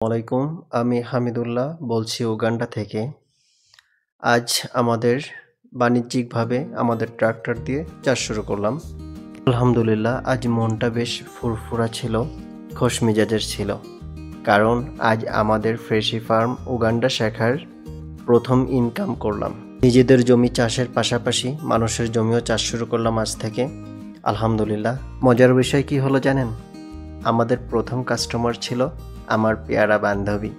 আলাইকুম। আমি হামিদুল্লাহ বলছি উগান্ডা থেকে। আজ আমাদের বাণিজ্যিকভাবে আমাদের ট্রাক্টর দিয়ে চাষ শুরু করলাম। আলহামদুলিল্লাহ আজ মনটা বেশ ফুরফুরা ছিল, খোশ মেজাজের ছিল। কারণ আজ আমাদের ফ্রেশি ফার্ম উগান্ডা শাখার প্রথম ইনকাম করলাম। নিজেদের জমি চাষের পাশাপাশি মানুষের জমিও চাষ শুরু করলাম আজ থেকে। আলহামদুলিল্লাহ। মজার বিষয় কি হলো জানেন? আমাদের প্রথম কাস্টমার ছিল আমার পেয়ারা বান্ধবী।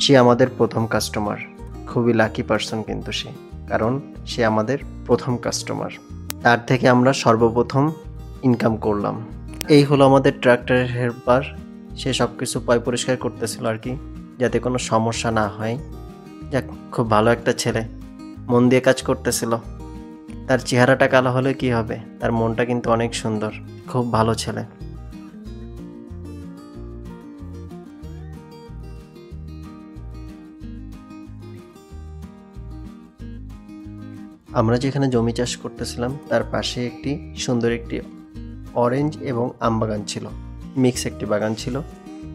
সে আমাদের প্রথম কাস্টমার। খুবই লাকি পারসন কিন্তু সে, কারণ সে আমাদের প্রথম কাস্টমার। তার থেকে আমরা সর্বপ্রথম ইনকাম করলাম। এই হলো আমাদের ট্রাক্টরের হেল্পার। সে সব কিছু পরিষ্কার করতেছিল আর কি, যাতে কোনো সমস্যা না হয়। যাক, খুব ভালো একটা ছেলে, মন দিয়ে কাজ করতেছিল। তার চেহারাটা কালো হলে কি হবে, তার মনটা কিন্তু অনেক সুন্দর। খুব ভালো ছেলে। আমরা যেখানে জমি চাষ করতেছিলাম তার পাশে একটি সুন্দর একটি অরেঞ্জ এবং আম বাগান ছিল, মিক্স একটি বাগান ছিল,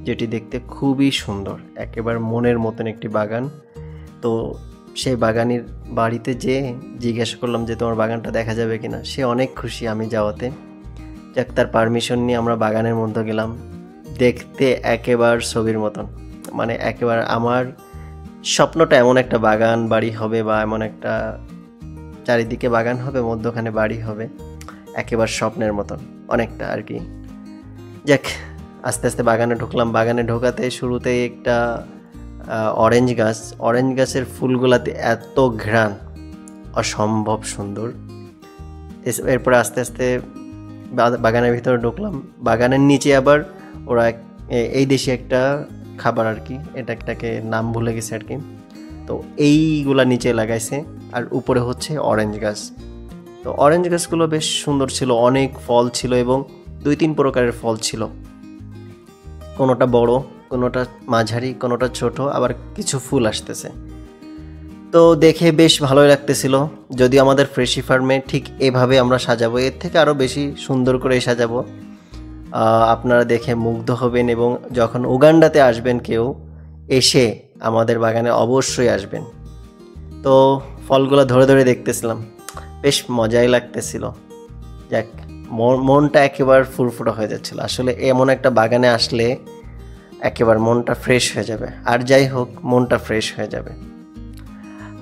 যেটি দেখতে খুবই সুন্দর, একেবারে মনের মতন একটি বাগান। তো সেই বাগানের বাড়িতে যেয়ে জিজ্ঞাসা করলাম যে তোমার বাগানটা দেখা যাবে কিনা। সে অনেক খুশি আমি যাওয়াতে। যাক, তার পারমিশন নিয়ে আমরা বাগানের মধ্যে গেলাম। দেখতে একেবারে ছবির মতন, মানে একেবারে আমার স্বপ্নটা এমন একটা বাগান বাড়ি হবে, বা এমন একটা চারিদিকে বাগান হবে, মধ্যখানে বাড়ি হবে, একেবারে স্বপ্নের মতন অনেকটা আর কি। যাক, আস্তে আস্তে বাগানে ঢুকলাম। বাগানে ঢোকাতে শুরুতেই একটা অরেঞ্জ গাছের ফুলগুলাতে এত ঘ্রাণ, অসম্ভব সুন্দর। এরপরে আস্তে আস্তে বাগানের ভিতরে ঢুকলাম। বাগানের নিচে আবার ওরা এই দেশি একটা খাবার আর কি, এটাকে নাম ভুলে গেছে আর কি। তো এইগুলা নিচে লাগাইছে, আর উপরে হচ্ছে অরেঞ্জ গাছ। তো অরেঞ্জ গাছগুলো বেশ সুন্দর ছিল, অনেক ফল ছিল এবং 2-3 প্রকারের ফল ছিল। কোনোটা বড়, কোনোটা মাঝারি, কোনোটা ছোট, আবার কিছু ফুল আসতেছে। তো দেখে বেশ ভালোই লাগতেছিল। যদিও আমাদের ফ্রেশি ফার্মে ঠিক এভাবে আমরা সাজাবো, এর থেকে আরও বেশি সুন্দর করে সাজাবো। আপনারা দেখে মুগ্ধ হবেন, এবং যখন উগান্ডাতে আসবেন কেউ, এসে আমাদের বাগানে অবশ্যই আসবেন। তো ফলগুলো ধরে ধরে দেখতেছিলাম, বেশ মজাই লাগতেছিল। যাক, মনটা একেবারে ফুরফুরা হয়ে যাচ্ছিল। আসলে এমন একটা বাগানে আসলে একেবারে মনটা ফ্রেশ হয়ে যাবে। আর যাই হোক, মনটা ফ্রেশ হয়ে যাবে।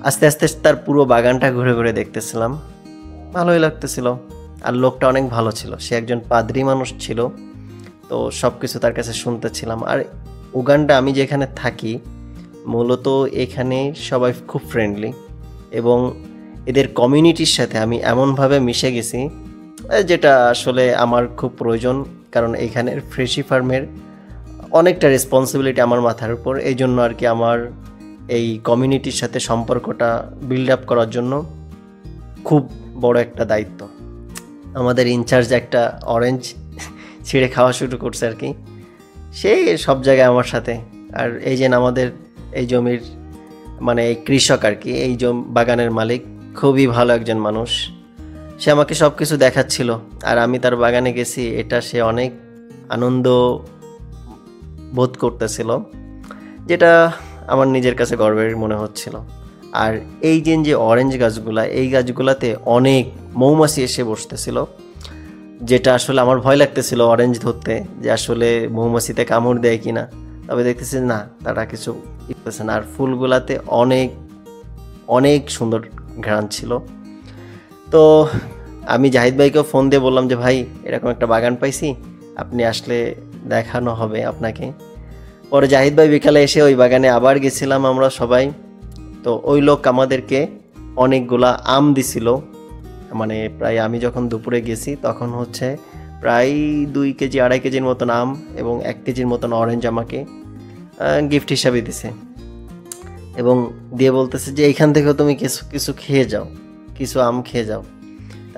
আস্তে আস্তে তার পুরো বাগানটা ঘুরে ঘুরে দেখতেছিলাম, ভালোই লাগতেছিল। আর লোকটা অনেক ভালো ছিল, সে একজন পাদ্রী মানুষ ছিল। তো সব কিছু তার কাছে শুনতেছিলাম। আর উগান্ডা, আমি যেখানে থাকি মূলত, এখানে সবাই খুব ফ্রেন্ডলি, এবং এদের কমিউনিটির সাথে আমি এমনভাবে মিশে গেছি যেটা আসলে আমার খুব প্রয়োজন। কারণ এখানের ফ্রেশি ফার্মের অনেকটা রেসপন্সিবিলিটি আমার মাথার উপর। এই জন্য আর কি আমার এই কমিউনিটির সাথে সম্পর্কটা বিল্ড আপ করার জন্য খুব বড় একটা দায়িত্ব। আমাদের ইনচার্জ একটা অরেঞ্জ ছিঁড়ে খাওয়া শুরু করছে আর কি, সে সব জায়গায় আমার সাথে। আর এই যে আমাদের এই জমির, মানে এই কৃষক আর কি, এই বাগানের মালিক খুবই ভালো একজন মানুষ। সে আমাকে সব কিছু দেখাচ্ছিল, আর আমি তার বাগানে গেছি, এটা সে অনেক আনন্দ বোধ করতেছিল, যেটা আমার নিজের কাছে গর্বের মনে হচ্ছিল। আর এই যে অরেঞ্জ গাছগুলা, এই গাছগুলাতে অনেক মৌমাছি এসে বসতেছিল, যেটা আসলে আমার ভয় লাগতেছিল অরেঞ্জ ধরতে, যে আসলে মৌমাছিতে কামড় দেয় কিনা। তবে দেখতেছি না, তারা কিছু করতেছে না। আর ফুলগুলাতে অনেক অনেক সুন্দর ঘ্রাণ ছিল। তো আমি জাহিদ ভাইকেও ফোন দিয়ে বললাম যে ভাই, এরকম একটা বাগান পাইছি, আপনি আসলে দেখানো হবে আপনাকে। পরে জাহিদ ভাই বিকালে এসে ওই বাগানে আবার গেছিলাম আমরা সবাই। তো ওই লোক আমাদেরকে অনেকগুলা আম দিছিল, মানে প্রায় আমি যখন দুপুরে গেছি তখন হচ্ছে প্রায় 2 কেজি 2.5 কেজির মতন আম এবং 1 কেজির মতন অরেঞ্জ আমাকে গিফট হিসাবে দিছে, এবং দিয়ে বলতেছে যে এইখান থেকেও তুমি কিছু কিছু খেয়ে যাও, কিছু আম খেয়ে যাও।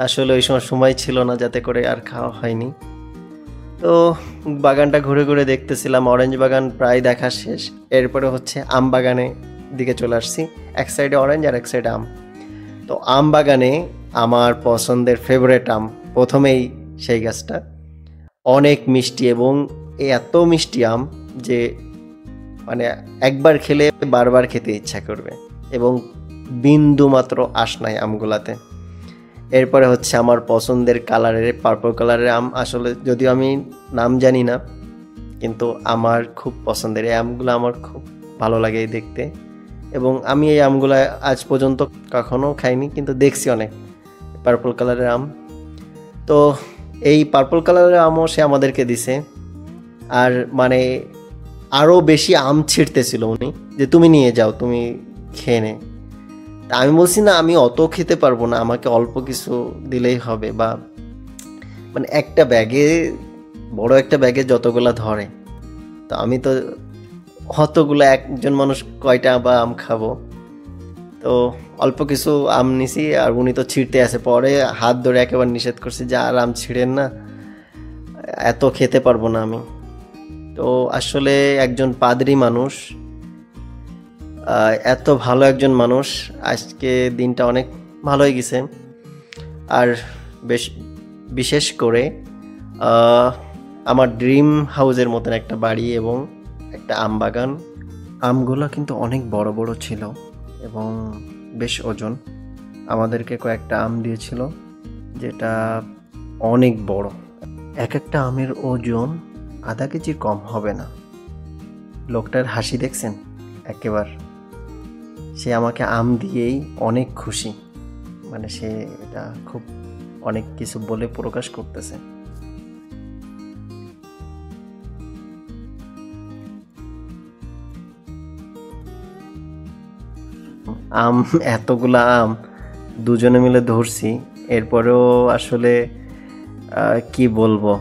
আসলে ওই সময় ছিল না, যাতে করে আর খাওয়া হয়নি। তো বাগানটা ঘুরে ঘুরে দেখতেছিলাম, অরেঞ্জ বাগান প্রায় দেখা শেষ। এরপরে হচ্ছে আম বাগানে দিকে চলে আসছি, এক সাইডে অরেঞ্জ আর এক সাইডে আম। তো আম বাগানে আমার পছন্দের ফেভারিট আম, প্রথমেই সেই গাছটা অনেক মিষ্টি, এবং এত মিষ্টি আম যে মানে একবার খেলে বারবার খেতে ইচ্ছা করবে, এবং বিন্দু মাত্র আঁশ নাই আমগুলাতে। এরপরে হচ্ছে আমার পছন্দের কালারের পার্পল কালারের আম, আসলে যদিও আমি নাম জানি না, কিন্তু আমার খুব পছন্দের এই আমগুলো, আমার খুব ভালো লাগে দেখতে। এবং আমি এই আমগুলো আজ পর্যন্ত কখনো খাইনি, কিন্তু দেখছি অনেক পার্পল কালারের আম। তো এই পার্পল কালারের আমও সে আমাদেরকে দিছে, আর মানে আরও বেশি আম ছিঁড়তেছিল উনি, যে তুমি নিয়ে যাও, তুমি খেয়ে নে। তা আমি বলছি না, আমি অত খেতে পারবো না, আমাকে অল্প কিছু দিলেই হবে। বা মানে একটা ব্যাগে, বড় একটা ব্যাগে যতগুলা ধরে, তো আমি তো অতগুলো, একজন মানুষ কয়টা বা আম খাবো? তো অল্প কিছু আম নিছি, আর উনি তো ছিঁড়তে আসে, পরে হাত ধরে একেবারে নিষেধ করছি যে আর আম ছিঁড়েন না, এত খেতে পারবো না আমি। তো আসলে একজন পাদ্রী মানুষ, এত ভালো একজন মানুষ, আজকে দিনটা অনেক ভালোই গেছে। আর বেশ বিশেষ করে আমার ড্রিম হাউসের মতন একটা বাড়ি এবং একটা আম বাগান। আমগুলো কিন্তু অনেক বড় বড় ছিল এবং বেশ ওজন। আমাদেরকে কয়েকটা আম দিয়েছিল, যেটা অনেক বড়। এক একটা আমের ওজন আধা কেজির কম হবে না। লোকটার হাসি দেখছেন একেবার, সে আমাকে আম দিয়েই অনেক খুশি, মানে সে এটা খুব অনেক কিছু বলে প্রকাশ করতেছে। আম, এতগুলা আম দুজনে মিলে ধরছি, এরপরেও আসলে কি বলবো,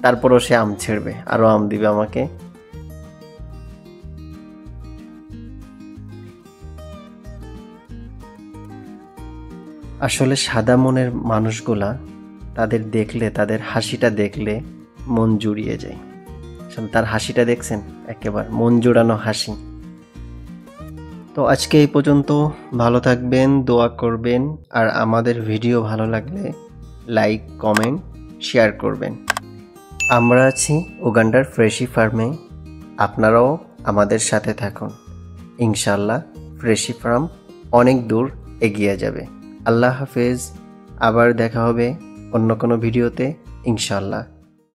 তারপরেও সে আম ছেড়বে, আরো আম দিবে আমাকে। আসলে সাদা মনের মানুষগুলা, তাদের দেখলে, তাদের হাসিটা দেখলে মন জুড়িয়ে যায়। আসলে তার হাসিটা দেখছেন, একেবারে মন জুড়ানো হাসি। তো আজকে এই পর্যন্ত, ভালো থাকবেন, দোয়া করবেন, আর আমাদের ভিডিও ভালো লাগলে লাইক, কমেন্ট, শেয়ার করবেন। আমরা আছি উগান্ডার ফ্রেশি ফার্মে, আপনারাও আমাদের সাথে থাকুন। ইনশাল্লাহ ফ্রেশি ফার্ম অনেক দূর এগিয়ে যাবে। আল্লাহ হাফেজ, আবার দেখা হবে অন্য কোনো ভিডিওতে ইনশাল্লাহ।